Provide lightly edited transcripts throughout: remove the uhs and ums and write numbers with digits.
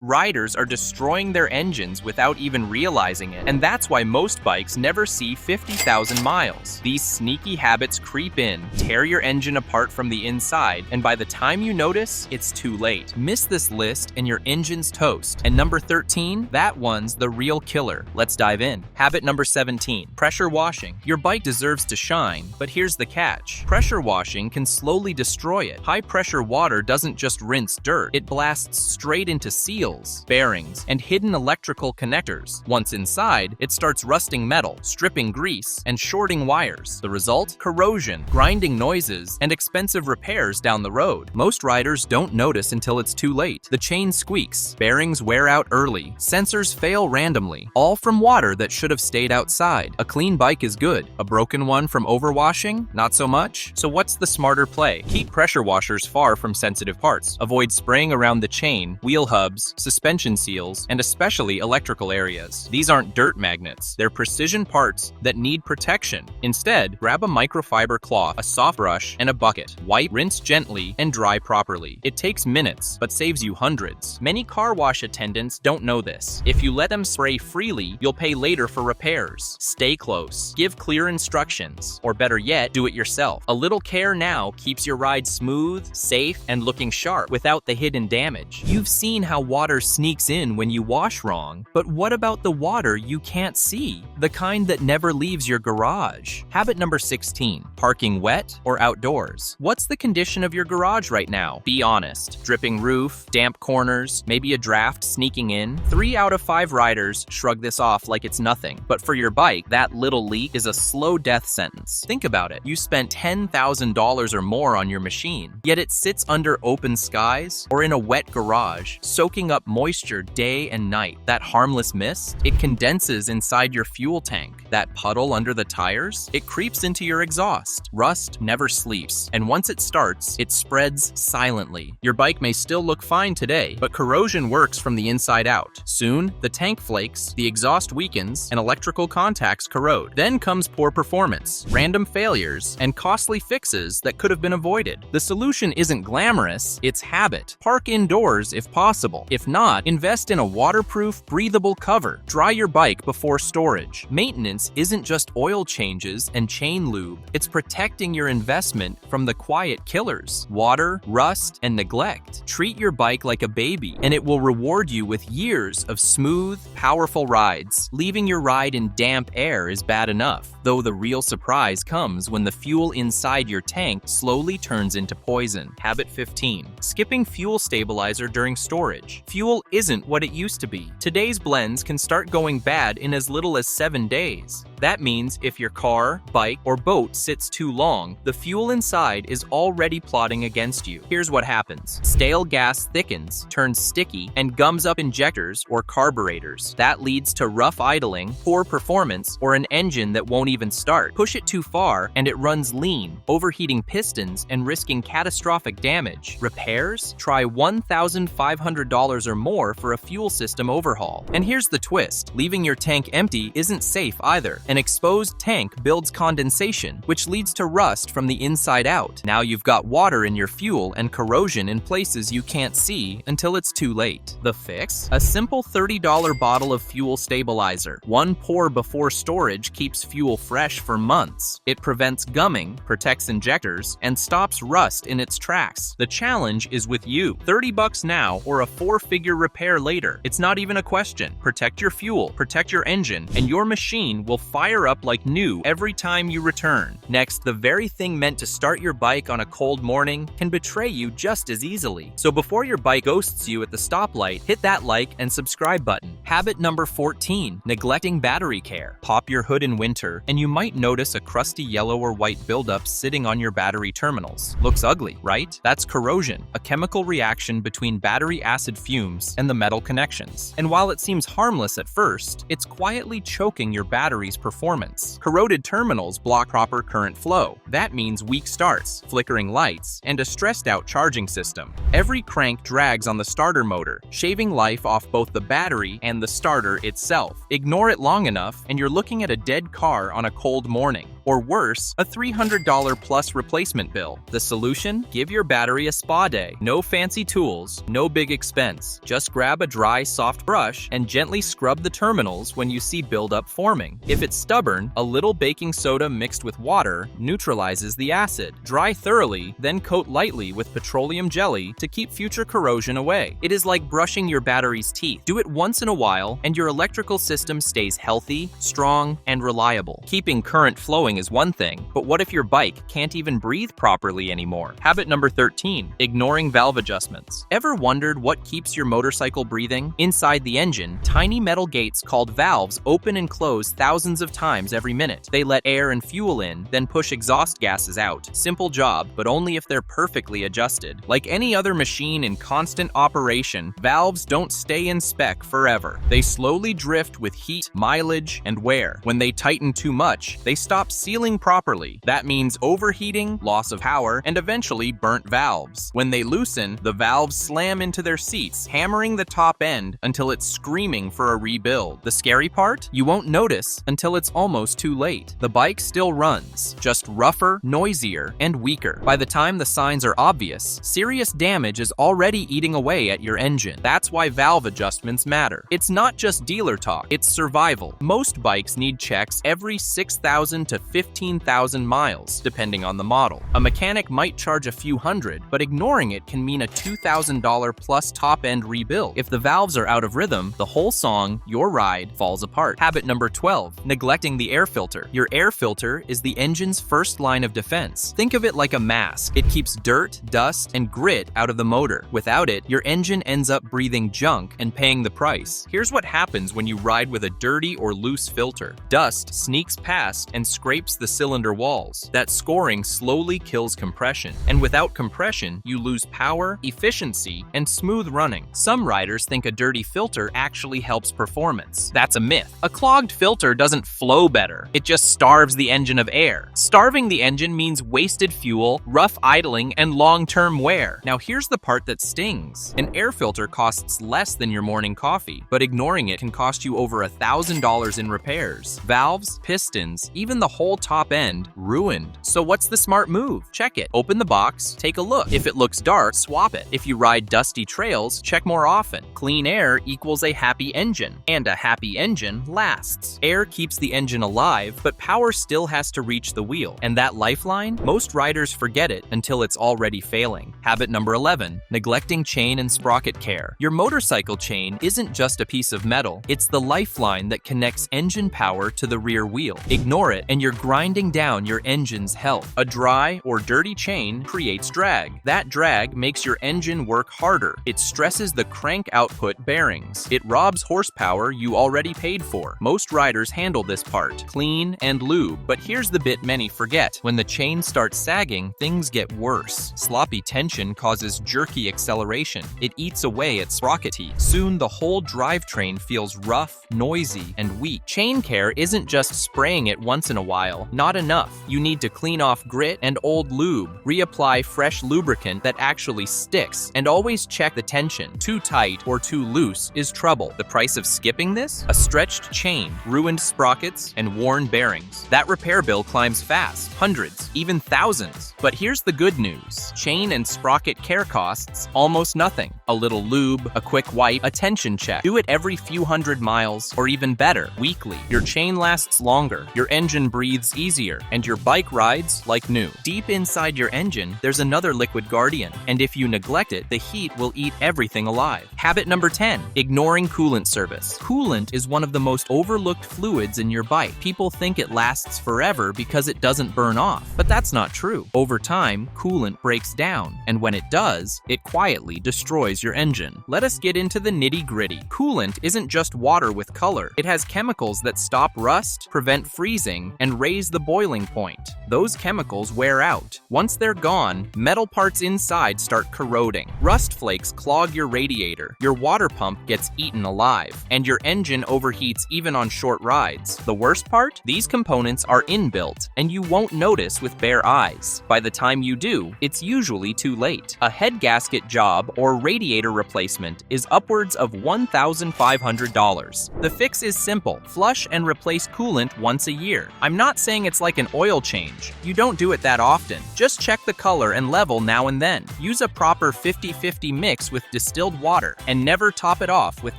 Riders are destroying their engines without even realizing it, and that's why most bikes never see 50,000 miles. These sneaky habits creep in, tear your engine apart from the inside, and by the time you notice, it's too late. Miss this list and your engine's toast. And number 13, that one's the real killer. Let's dive in. Habit number 17, pressure washing. Your bike deserves to shine, but here's the catch. Pressure washing can slowly destroy it. High-pressure water doesn't just rinse dirt, it blasts straight into seals, bearings, and hidden electrical connectors. Once inside, it starts rusting metal, stripping grease, and shorting wires. The result? Corrosion, grinding noises, and expensive repairs down the road. Most riders don't notice until it's too late. The chain squeaks, bearings wear out early, sensors fail randomly, all from water that should have stayed outside. A clean bike is good. A broken one from overwashing? Not so much. So what's the smarter play? Keep pressure washers far from sensitive parts. Avoid spraying around the chain, wheel hubs, suspension seals, and especially electrical areas. These aren't dirt magnets. They're precision parts that need protection. Instead, grab a microfiber cloth, a soft brush, and a bucket. Wipe, rinse gently, and dry properly. It takes minutes, but saves you hundreds. Many car wash attendants don't know this. If you let them spray freely, you'll pay later for repairs. Stay close. Give clear instructions. Or better yet, do it yourself. A little care now keeps your ride smooth, safe, and looking sharp without the hidden damage. You've seen how water sneaks in when you wash wrong, but what about the water you can't see? The kind that never leaves your garage. Habit number 16, parking wet or outdoors. What's the condition of your garage right now? Be honest. Dripping roof, damp corners, maybe a draft sneaking in? 3 out of 5 riders shrug this off like it's nothing. But for your bike, that little leak is a slow death sentence. Think about it. You spent $10,000 or more on your machine, yet it sits under open skies or in a wet garage, soaking up moisture day and night. That harmless mist, it condenses inside your fuel tank. That puddle under the tires, it creeps into your exhaust. Rust never sleeps, and once it starts, it spreads silently. Your bike may still look fine today, but corrosion works from the inside out. Soon, the tank flakes, the exhaust weakens, and electrical contacts corrode. Then comes poor performance, random failures, and costly fixes that could have been avoided. The solution isn't glamorous, it's habit. Park indoors if possible. If not, invest in a waterproof, breathable cover. Dry your bike before storage. Maintenance isn't just oil changes and chain lube. It's protecting your investment from the quiet killers: water, rust, and neglect. Treat your bike like a baby, and it will reward you with years of smooth, powerful rides. Leaving your ride in damp air is bad enough, though the real surprise comes when the fuel inside your tank slowly turns into poison. Habit 15, skipping fuel stabilizer during storage. Fuel isn't what it used to be. Today's blends can start going bad in as little as 7 days. That means if your car, bike, or boat sits too long, the fuel inside is already plotting against you. Here's what happens. Stale gas thickens, turns sticky, and gums up injectors or carburetors. That leads to rough idling, poor performance, or an engine that won't even start. Push it too far, and it runs lean, overheating pistons and risking catastrophic damage. Repairs? Try $1,500 or more for a fuel system overhaul. And here's the twist. Leaving your tank empty isn't safe either. An exposed tank builds condensation, which leads to rust from the inside out. Now you've got water in your fuel and corrosion in places you can't see until it's too late. The fix? A simple $30 bottle of fuel stabilizer. One pour before storage keeps fuel fresh for months. It prevents gumming, protects injectors, and stops rust in its tracks. The challenge is with you. $30 now or a 4-figure repair later. It's not even a question. Protect your fuel, protect your engine, and your machine will fire up like new every time you return. Next, the very thing meant to start your bike on a cold morning can betray you just as easily. So before your bike ghosts you at the stoplight, hit that like and subscribe button. Habit number 14, neglecting battery care. Pop your hood in winter, and you might notice a crusty yellow or white buildup sitting on your battery terminals. Looks ugly, right? That's corrosion, a chemical reaction between battery acid fumes and the metal connections. And while it seems harmless at first, it's quietly choking your battery's performance. Corroded terminals block proper current flow. That means weak starts, flickering lights, and a stressed out charging system. Every crank drags on the starter motor, shaving life off both the battery and the starter itself. Ignore it long enough, and you're looking at a dead car on a cold morning. or worse, a $300 plus replacement bill. The solution? Give your battery a spa day. No fancy tools, no big expense. Just grab a dry, soft brush and gently scrub the terminals when you see buildup forming. If it's stubborn, a little baking soda mixed with water neutralizes the acid. Dry thoroughly, then coat lightly with petroleum jelly to keep future corrosion away. It is like brushing your battery's teeth. Do it once in a while, and your electrical system stays healthy, strong, and reliable. Keeping current flowing is one thing, but what if your bike can't even breathe properly anymore? Habit number 13, ignoring valve adjustments. Ever wondered what keeps your motorcycle breathing? Inside the engine, tiny metal gates called valves open and close thousands of times every minute. They let air and fuel in, then push exhaust gases out. Simple job, but only if they're perfectly adjusted. Like any other machine in constant operation, valves don't stay in spec forever. They slowly drift with heat, mileage, and wear. When they tighten too much, they stop sealing properly. That means overheating, loss of power, and eventually burnt valves. When they loosen, the valves slam into their seats, hammering the top end until it's screaming for a rebuild. The scary part? You won't notice until it's almost too late. The bike still runs, just rougher, noisier, and weaker. By the time the signs are obvious, serious damage is already eating away at your engine. That's why valve adjustments matter. It's not just dealer talk, it's survival. Most bikes need checks every 6,000 to 15,000 miles, depending on the model. A mechanic might charge a few hundred, but ignoring it can mean a $2,000 plus top-end rebuild. If the valves are out of rhythm, the whole song, your ride, falls apart. Habit number 12, neglecting the air filter. Your air filter is the engine's first line of defense. Think of it like a mask. It keeps dirt, dust, and grit out of the motor. Without it, your engine ends up breathing junk and paying the price. Here's what happens when you ride with a dirty or loose filter. Dust sneaks past and scrapes the cylinder walls. That scoring slowly kills compression. And without compression, you lose power, efficiency, and smooth running. Some riders think a dirty filter actually helps performance. That's a myth. A clogged filter doesn't flow better. It just starves the engine of air. Starving the engine means wasted fuel, rough idling, and long-term wear. Now here's the part that stings. An air filter costs less than your morning coffee, but ignoring it can cost you over $1,000 in repairs. Valves, pistons, even the whole top end, ruined. So what's the smart move? Check it. Open the box, take a look. If it looks dark, swap it. If you ride dusty trails, check more often. Clean air equals a happy engine, and a happy engine lasts. Air keeps the engine alive, but power still has to reach the wheel. And that lifeline? Most riders forget it until it's already failing. Habit number 11, neglecting chain and sprocket care. Your motorcycle chain isn't just a piece of metal, it's the lifeline that connects engine power to the rear wheel. Ignore it, and you're grinding down your engine's health. A dry or dirty chain creates drag. That drag makes your engine work harder. It stresses the crank output bearings. It robs horsepower you already paid for. Most riders handle this part, clean and lube, but here's the bit many forget. When the chain starts sagging, things get worse. Sloppy tension causes jerky acceleration. It eats away at sprocket teeth. Soon the whole drivetrain feels rough, noisy, and weak. Chain care isn't just spraying it once in a while. Not enough. You need to clean off grit and old lube, reapply fresh lubricant that actually sticks, and always check the tension. Too tight or too loose is trouble. The price of skipping this? A stretched chain, ruined sprockets, and worn bearings. That repair bill climbs fast, hundreds, even thousands. But here's the good news. Chain and sprocket care costs almost nothing. A little lube, a quick wipe, a tension check. Do it every few hundred miles, or even better, weekly. Your chain lasts longer, your engine breathes easier, and your bike rides like new. Deep inside your engine, there's another liquid guardian, and if you neglect it, the heat will eat everything alive. Habit number 10, ignoring coolant service. Coolant is one of the most overlooked fluids in your bike. People think it lasts forever because it doesn't burn off, but that's not true. Over time, coolant breaks down, and when it does, it quietly destroys your engine. Let us get into the nitty-gritty. Coolant isn't just water with color. It has chemicals that stop rust, prevent freezing, and raise the boiling point. Those chemicals wear out. Once they're gone, metal parts inside start corroding. Rust flakes clog your radiator, your water pump gets eaten alive, and your engine overheats even on short rides. The worst part? These components are inbuilt, and you won't notice with bare eyes. By the time you do, it's usually too late. A head gasket job or radiator replacement is upwards of $1,500. The fix is simple. Flush and replace coolant once a year. I'm not not saying it's like an oil change. You don't do it that often. Just check the color and level now and then. Use a proper 50-50 mix with distilled water, and never top it off with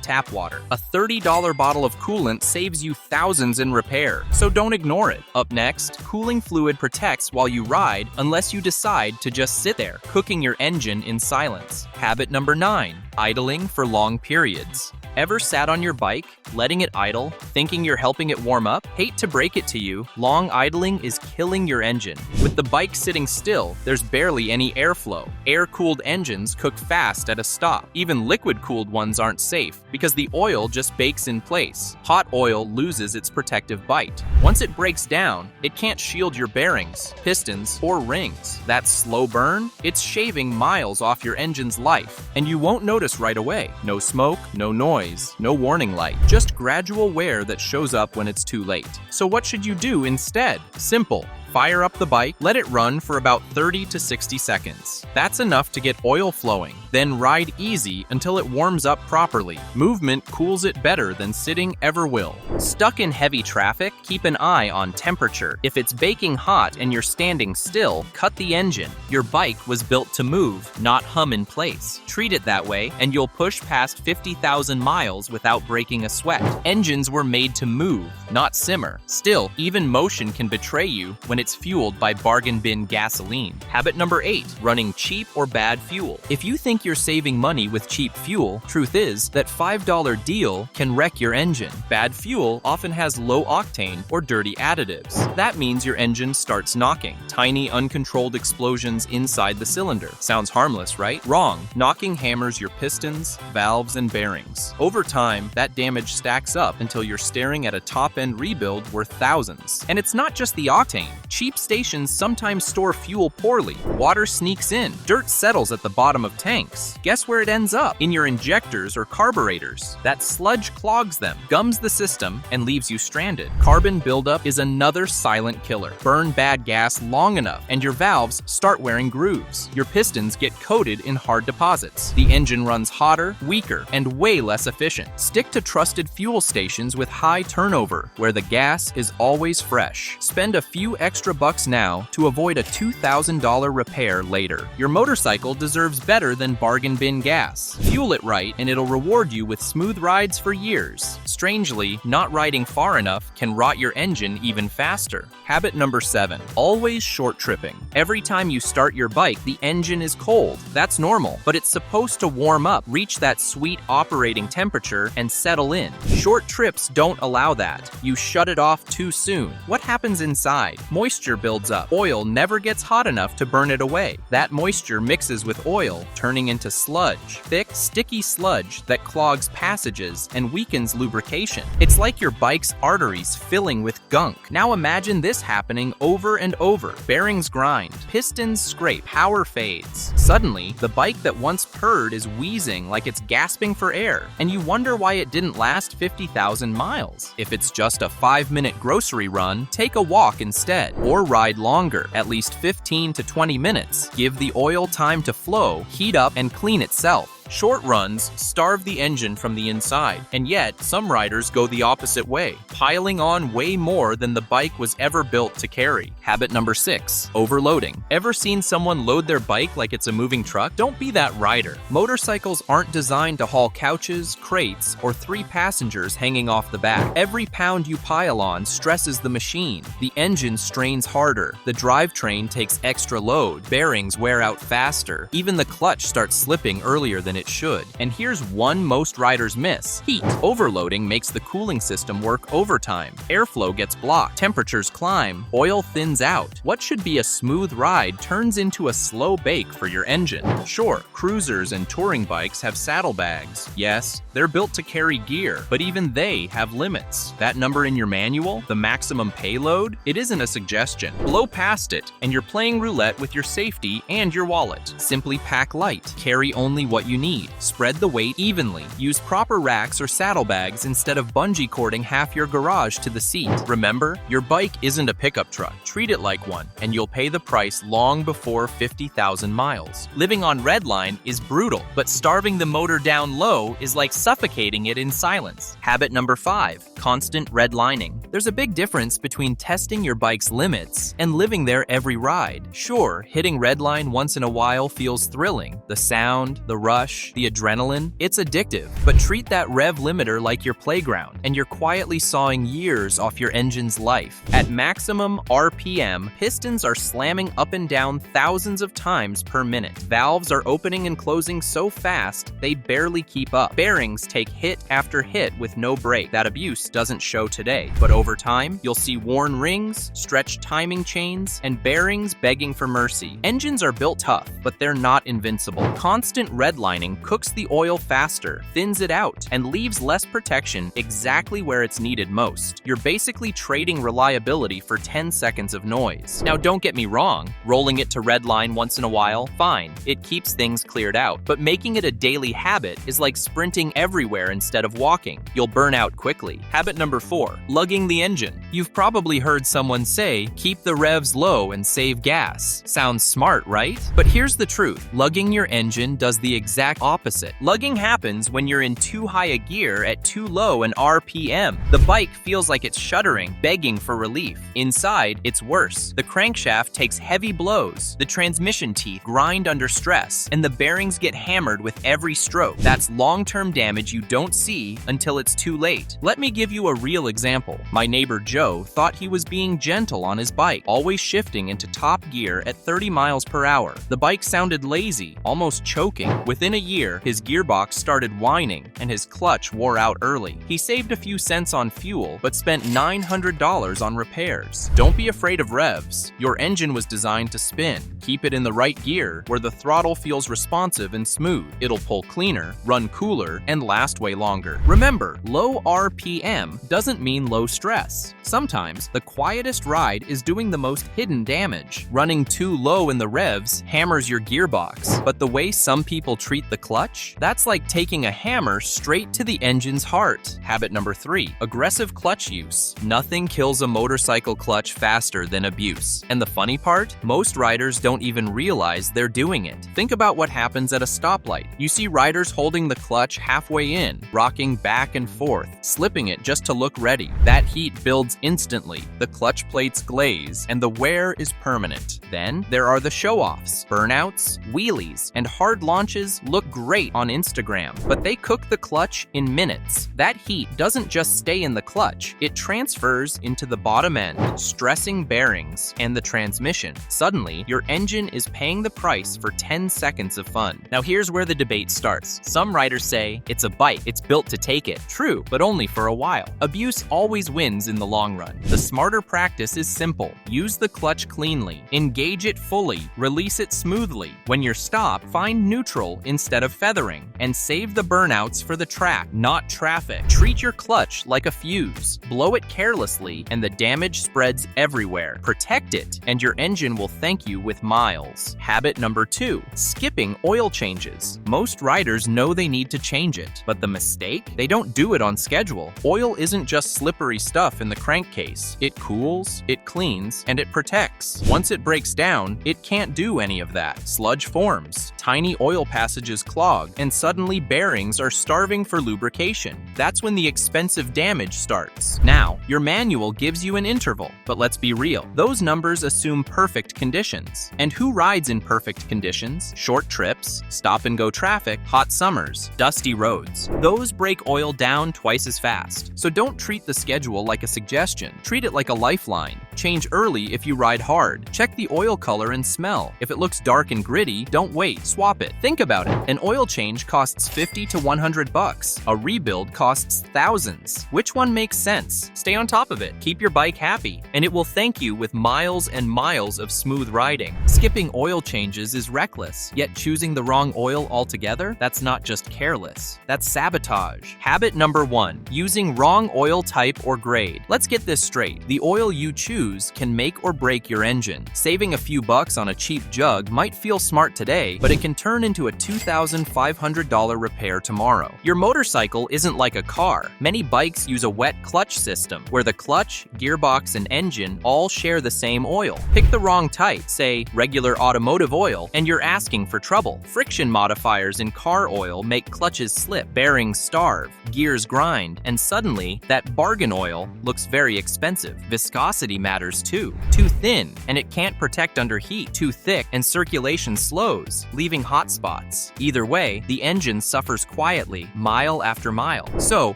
tap water. A $30 bottle of coolant saves you thousands in repair, so don't ignore it. Up next, cooling fluid protects while you ride unless you decide to just sit there, cooking your engine in silence. Habit number 9, idling for long periods. Ever sat on your bike, letting it idle, thinking you're helping it warm up? Hate to break it to you, long idling is killing your engine. With the bike sitting still, there's barely any airflow. Air-cooled engines cook fast at a stop. Even liquid-cooled ones aren't safe because the oil just bakes in place. Hot oil loses its protective bite. Once it breaks down, it can't shield your bearings, pistons, or rings. That slow burn? It's shaving miles off your engine's life, and you won't notice right away. No smoke, no noise, no warning light, just gradual wear that shows up when it's too late. So what should you do instead? Simple. Fire up the bike, let it run for about 30 to 60 seconds. That's enough to get oil flowing. Then ride easy until it warms up properly. Movement cools it better than sitting ever will. Stuck in heavy traffic? Keep an eye on temperature. If it's baking hot and you're standing still, cut the engine. Your bike was built to move, not hum in place. Treat it that way, and you'll push past 50,000 miles without breaking a sweat. Engines were made to move, not simmer. Still, even motion can betray you when it's fueled by bargain bin gasoline. Habit number 8, running cheap or bad fuel. If you think you're saving money with cheap fuel, truth is that $5 deal can wreck your engine. Bad fuel often has low octane or dirty additives. That means your engine starts knocking. Tiny, uncontrolled explosions inside the cylinder. Sounds harmless, right? Wrong. Knocking hammers your pistons, valves, and bearings. Over time, that damage stacks up until you're staring at a top-end rebuild worth thousands. And it's not just the octane. Cheap stations sometimes store fuel poorly. Water sneaks in. Dirt settles at the bottom of tanks. Guess where it ends up? In your injectors or carburetors. That sludge clogs them, gums the system, and leaves you stranded. Carbon buildup is another silent killer. Burn bad gas long enough, and your valves start wearing grooves. Your pistons get coated in hard deposits. The engine runs hotter, weaker, and way less efficient. Stick to trusted fuel stations with high turnover, where the gas is always fresh. Spend a few extra bucks now to avoid a $2,000 repair later. Your motorcycle deserves better than bargain bin gas. Fuel it right and it'll reward you with smooth rides for years. Strangely, not riding far enough can rot your engine even faster. Habit number 7, always short tripping. Every time you start your bike, the engine is cold. That's normal, but it's supposed to warm up, reach that sweet operating temperature, and settle in. Short trips don't allow that. You shut it off too soon. What happens inside? Moisture builds up. Oil never gets hot enough to burn it away. That moisture mixes with oil, turning into sludge. Thick, sticky sludge that clogs passages and weakens lubrication. It's like your bike's arteries filling with gunk. Now imagine this happening over and over. Bearings grind, pistons scrape, power fades. Suddenly, the bike that once purred is wheezing like it's gasping for air, and you wonder why it didn't last 50,000 miles. If it's just a 5-minute grocery run, take a walk instead. Or ride longer, at least 15 to 20 minutes. Give the oil time to flow, heat up, and clean itself. Short runs starve the engine from the inside, and yet some riders go the opposite way, piling on way more than the bike was ever built to carry. Habit number 6, overloading. Ever seen someone load their bike like it's a moving truck? Don't be that rider. Motorcycles aren't designed to haul couches, crates, or 3 passengers hanging off the back. Every pound you pile on stresses the machine. The engine strains harder. The drivetrain takes extra load. Bearings wear out faster. Even the clutch starts slipping earlier than it should. And here's one most riders miss: heat. Overloading makes the cooling system work overtime. Airflow gets blocked. Temperatures climb. Oil thins out. What should be a smooth ride turns into a slow bake for your engine. Sure, cruisers and touring bikes have saddlebags. Yes, they're built to carry gear, but even they have limits. That number in your manual, the maximum payload, it isn't a suggestion. Blow past it, and you're playing roulette with your safety and your wallet. Simply pack light. Carry only what you need. Spread the weight evenly. Use proper racks or saddlebags instead of bungee cording half your garage to the seat. Remember, your bike isn't a pickup truck. Treat it like one, and you'll pay the price long before 50,000 miles. Living on redline is brutal, but starving the motor down low is like suffocating it in silence. Habit number 5, Constant redlining. There's a big difference between testing your bike's limits and living there every ride. Sure, hitting redline once in a while feels thrilling. The sound, the rush, the adrenaline, it's addictive. But treat that rev limiter like your playground, and you're quietly sawing years off your engine's life. At maximum RPM, pistons are slamming up and down thousands of times per minute. Valves are opening and closing so fast, they barely keep up. Bearings take hit after hit with no break. That abuse doesn't show today, but over time, you'll see worn rings, stretched timing chains, and bearings begging for mercy. Engines are built tough, but they're not invincible. Constant redlining cooks the oil faster, thins it out, and leaves less protection exactly where it's needed most. You're basically trading reliability for 10 seconds of noise. Now, don't get me wrong, rolling it to redline once in a while, fine. It keeps things cleared out, but making it a daily habit is like sprinting everywhere instead of walking. You'll burn out quickly. Habit number 4, lugging the engine. You've probably heard someone say, keep the revs low and save gas. Sounds smart, right? But here's the truth. Lugging your engine does the exact opposite. Lugging happens when you're in too high a gear at too low an RPM. The bike feels like it's shuddering, begging for relief. Inside, it's worse. The crankshaft takes heavy blows, the transmission teeth grind under stress, and the bearings get hammered with every stroke. That's long-term damage you don't see until it's too late. Let me give you a real example. My neighbor Joe thought he was being gentle on his bike, always shifting into top gear at 30 miles per hour. The bike sounded lazy, almost choking. Within a year, his gearbox started whining and his clutch wore out early. He saved a few cents on fuel, but spent $900 on repairs. Don't be afraid of revs. Your engine was designed to spin. Keep it in the right gear where the throttle feels responsive and smooth. It'll pull cleaner, run cooler, and last way longer. Remember, low RPM doesn't mean low stress. Sometimes, the quietest ride is doing the most hidden damage. Running too low in the revs hammers your gearbox, but the way some people treat the clutch, that's like taking a hammer straight to the engine's heart. Habit number 3, aggressive clutch use. Nothing kills a motorcycle clutch faster than abuse. And the funny part, most riders don't even realize they're doing it. Think about what happens at a stoplight. You see riders holding the clutch halfway in, rocking back and forth, slipping it just to look ready. That heat builds instantly, the clutch plates glaze, and the wear is permanent. Then there are the show-offs. Burnouts, wheelies, and hard launches look great on Instagram, but they cook the clutch in minutes. That heat doesn't just stay in the clutch, it transfers into the bottom end, stressing bearings and the transmission. Suddenly, your engine is paying the price for 10 seconds of fun. Now here's where the debate starts. Some riders say, it's a bike, it's built to take it. True, but only for a while. Abuse always wins in the long run. The smarter practice is simple. Use the clutch cleanly, engage it fully, release it smoothly. When you're stopped, find neutral instead of feathering, and save the burnouts for the track, not traffic. Treat your clutch like a fuse. Blow it carelessly, and the damage spreads everywhere. Protect it, and your engine will thank you with miles. Habit number 2, skipping oil changes. Most riders know they need to change it, but the mistake? They don't do it on schedule. Oil isn't just slippery stuff in the crankcase. It cools, it cleans, and it protects. Once it breaks down, it can't do any of that. Sludge forms, tiny oil passages clog, and suddenly bearings are starving for lubrication. That's when the expensive damage starts. Now, your manual gives you an interval, but let's be real. Those numbers assume perfect conditions. And who rides in perfect conditions? Short trips, stop-and-go traffic, hot summers, dusty roads. Those break oil down twice as fast. So don't treat the schedule like a suggestion. Treat it like a lifeline. Change early if you ride hard. Check the oil color and smell. If it looks dark and gritty, don't wait, swap it. Think about it. An oil change costs $50 to $100. A rebuild costs thousands. Which one makes sense? Stay on top of it. Keep your bike happy, and it will thank you with miles and miles of smooth riding. Skipping oil changes is reckless, yet choosing the wrong oil altogether? That's not just careless. That's sabotage. Habit number 1, using wrong oil type or grade. Let's get this straight. The oil you choose use can make or break your engine. Saving a few bucks on a cheap jug might feel smart today, but it can turn into a $2,500 repair tomorrow. Your motorcycle isn't like a car. Many bikes use a wet clutch system, where the clutch, gearbox, and engine all share the same oil. Pick the wrong type, say regular automotive oil, and you're asking for trouble. Friction modifiers in car oil make clutches slip, bearings starve, gears grind, and suddenly, that bargain oil looks very expensive. Viscosity matters too. Too thin, and it can't protect under heat. Too thick, and circulation slows, leaving hot spots. Either way, the engine suffers quietly, mile after mile. So,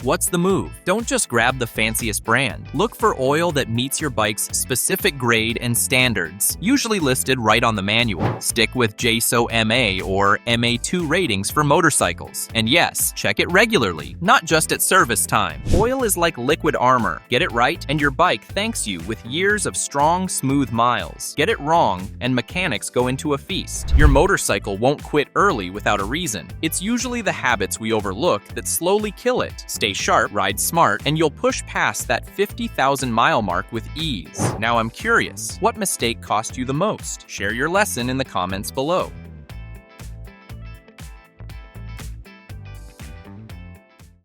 what's the move? Don't just grab the fanciest brand. Look for oil that meets your bike's specific grade and standards, usually listed right on the manual. Stick with JSO MA or MA2 ratings for motorcycles. And yes, check it regularly, not just at service time. Oil is like liquid armor. Get it right, and your bike thanks you with years of strong, smooth miles. Get it wrong, and mechanics go into a feast. Your motorcycle won't quit early without a reason. It's usually the habits we overlook that slowly kill it. Stay sharp, ride smart, and you'll push past that 50,000 mile mark with ease. Now I'm curious, what mistake cost you the most? Share your lesson in the comments below.